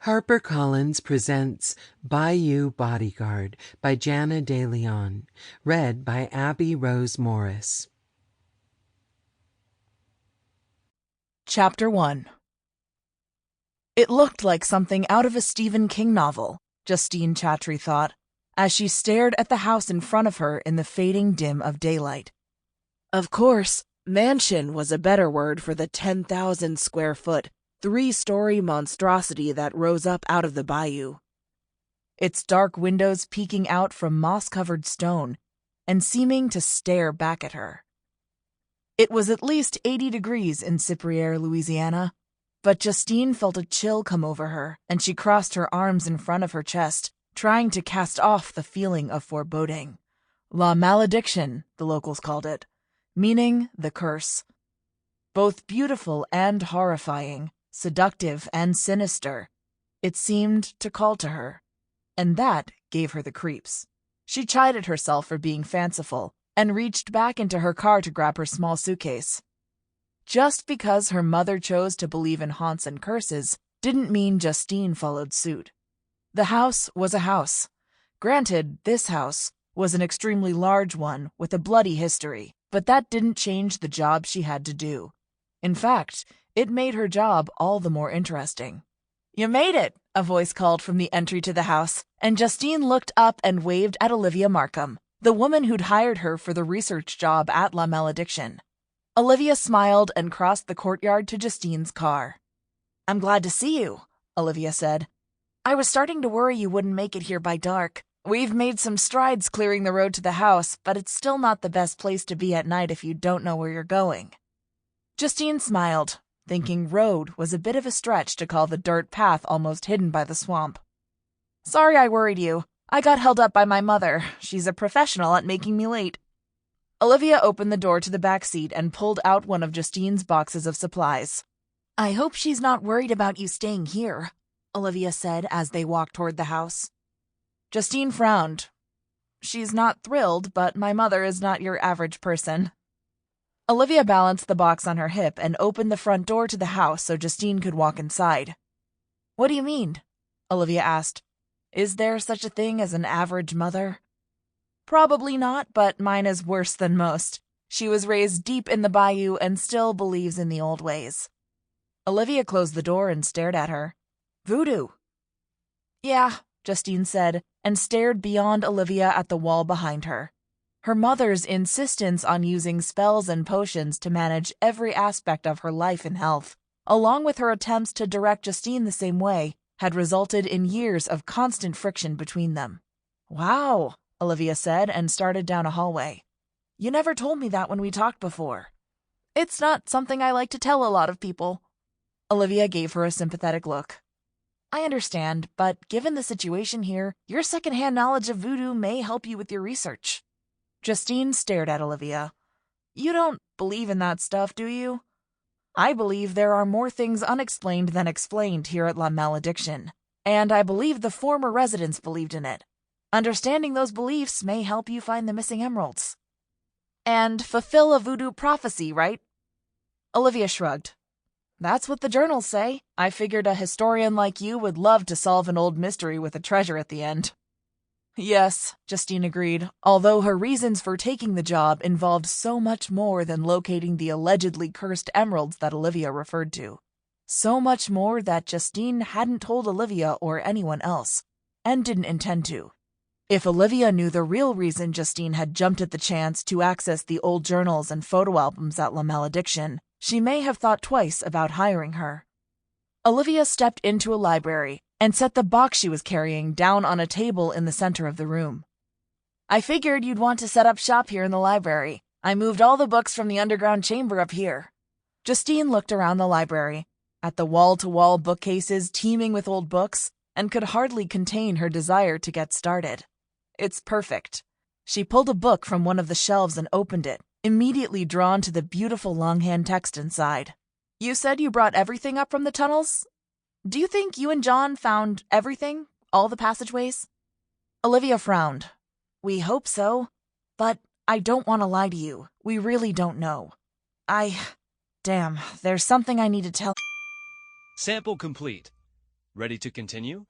HarperCollins presents Bayou Bodyguard by Jana DeLeon, read by Abby Rose Morris. Chapter 1. It looked like something out of a Stephen King novel, Justine Chatry thought, as she stared at the house in front of her in the fading dim of daylight. Of course, mansion was a better word for the 10,000 square foot, 3-story monstrosity that rose up out of the bayou. Its dark windows peeking out from moss-covered stone and seeming to stare back at her. It was at least 80 degrees in Cypriere, Louisiana, but Justine felt a chill come over her, and she crossed her arms in front of her chest, trying to cast off the feeling of foreboding. La Malédiction, the locals called it, meaning the curse. Both beautiful and horrifying, seductive and sinister, it seemed to call to her, and that gave her the creeps. She chided herself for being fanciful, and reached back into her car to grab her small suitcase. Just because her mother chose to believe in haunts and curses didn't mean Justine followed suit. The house was a house. Granted, this house was an extremely large one with a bloody history, but that didn't change the job she had to do. In fact, it made her job all the more interesting. "You made it," a voice called from the entry to the house, and Justine looked up and waved at Olivia Markham, the woman who'd hired her for the research job at La Malédiction. Olivia smiled and crossed the courtyard to Justine's car. "I'm glad to see you," Olivia said. "I was starting to worry you wouldn't make it here by dark. We've made some strides clearing the road to the house, but it's still not the best place to be at night if you don't know where you're going." Justine smiled, thinking road was a bit of a stretch to call the dirt path almost hidden by the swamp. "Sorry I worried you. I got held up by my mother. She's a professional at making me late." Olivia opened the door to the back seat and pulled out one of Justine's boxes of supplies. "I hope she's not worried about you staying here," Olivia said as they walked toward the house. Justine frowned. "She's not thrilled, but my mother is not your average person." Olivia balanced the box on her hip and opened the front door to the house so Justine could walk inside. "What do you mean?" Olivia asked. "Is there such a thing as an average mother?" "Probably not, but mine is worse than most. She was raised deep in the bayou and still believes in the old ways." Olivia closed the door and stared at her. "Voodoo." "Yeah," Justine said, and stared beyond Olivia at the wall behind her. Her mother's insistence on using spells and potions to manage every aspect of her life and health, along with her attempts to direct Justine the same way, had resulted in years of constant friction between them. "Wow," Olivia said and started down a hallway. "You never told me that when we talked before." "It's not something I like to tell a lot of people." Olivia gave her a sympathetic look. "I understand, but given the situation here, your secondhand knowledge of voodoo may help you with your research." Justine stared at Olivia. "You don't believe in that stuff, do you?" "I believe there are more things unexplained than explained here at La Malédiction, and I believe the former residents believed in it. Understanding those beliefs may help you find the missing emeralds." "And fulfill a voodoo prophecy, right?" Olivia shrugged. "That's what the journals say. I figured a historian like you would love to solve an old mystery with a treasure at the end." "Yes," Justine agreed, although her reasons for taking the job involved so much more than locating the allegedly cursed emeralds that Olivia referred to. So much more that Justine hadn't told Olivia or anyone else, and didn't intend to. If Olivia knew the real reason Justine had jumped at the chance to access the old journals and photo albums at La Malédiction, she may have thought twice about hiring her. Olivia stepped into a library and set the box she was carrying down on a table in the center of the room. "I figured you'd want to set up shop here in the library. I moved all the books from the underground chamber up here." Justine looked around the library, at the wall-to-wall bookcases teeming with old books, and could hardly contain her desire to get started. "It's perfect." She pulled a book from one of the shelves and opened it, immediately drawn to the beautiful longhand text inside. "You said you brought everything up from the tunnels? Do you think you and John found everything? All the passageways?" Olivia frowned. "We hope so. But I don't want to lie to you. We really don't know. Damn, there's something I need to tell." Sample complete. Ready to continue?